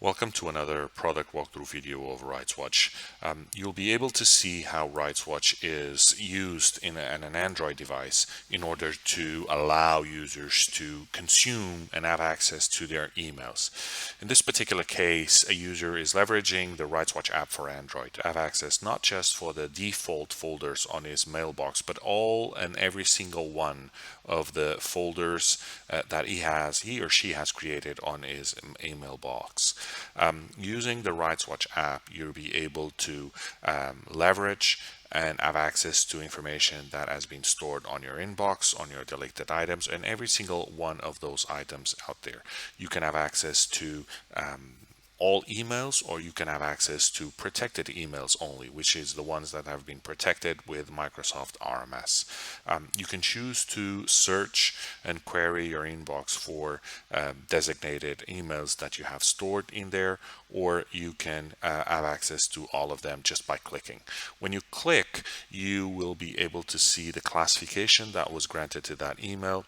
Welcome to another product walkthrough video of RightsWATCH. You'll be able to see how RightsWATCH is used in an Android device in order to allow users to consume and have access to their emails. In this particular case, a user is leveraging the RightsWATCH app for Android to have access not just for the default folders on his mailbox, but all and every single one of the folders that he or she has created on his email box. Using the RightsWATCH app, you'll be able to leverage and have access to information that has been stored on your inbox, on your deleted items, and every single one of those items out there. You can have access to all emails, or you can have access to protected emails only, which is the ones that have been protected with Microsoft RMS. You can choose to search and query your inbox for designated emails that you have stored in there, or you can have access to all of them just by clicking. When you click, you will be able to see the classification that was granted to that email,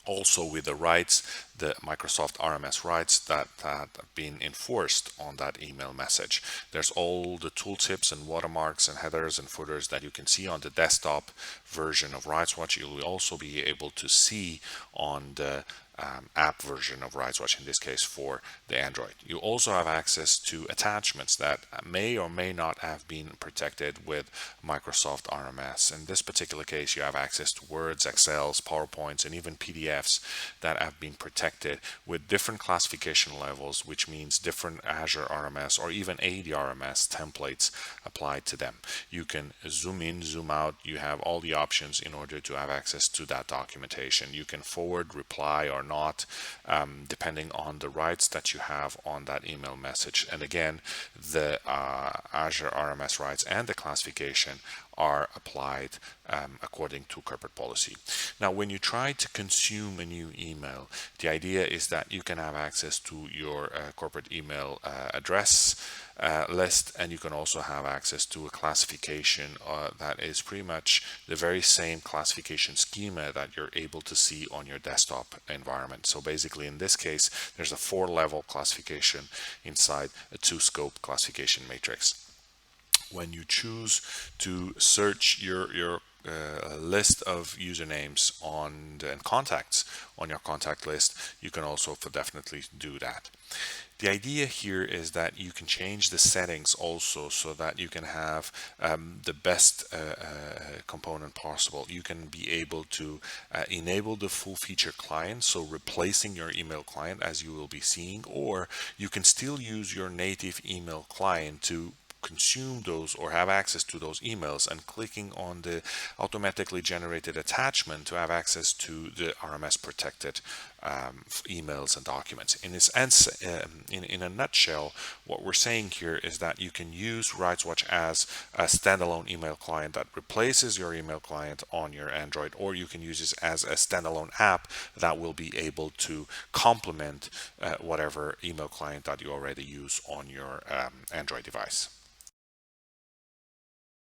also with the rights, the Microsoft RMS rights that have been enforced on that email message. There's all the tooltips and watermarks and headers and footers that you can see on the desktop version of RightsWATCH. You'll also be able to see on the app version of RightsWATCH, in this case for the Android. You also have access to attachments that may or may not have been protected with Microsoft RMS. In this particular case, you have access to Words, Excels, PowerPoints, and even PDFs that have been protected with different classification levels, which means different Azure RMS or even AD-RMS templates applied to them. You can zoom in, zoom out. You have all the options in order to have access to that documentation. You can forward, reply, or not, depending on the rights that you have on that email message. And again, the Azure RMS rights and the classification are applied according to corporate policy. Now, when you try to consume a new email, the idea is that you can have access to your corporate email address list, and you can also have access to a classification that is pretty much the very same classification schema that you're able to see on your desktop environment. So basically, in this case, there's a 4-level classification inside a 2-scope classification matrix. When you choose to search your list of usernames and contacts on your contact list, you can also definitely do that. The idea here is that you can change the settings also so that you can have the best component possible. You can be able to enable the full feature client, so replacing your email client as you will be seeing, or you can still use your native email client to consume those or have access to those emails, and clicking on the automatically generated attachment to have access to the RMS protected emails and documents. In a nutshell, what we're saying here is that you can use RightsWATCH as a standalone email client that replaces your email client on your Android, or you can use it as a standalone app that will be able to complement whatever email client that you already use on your Android device.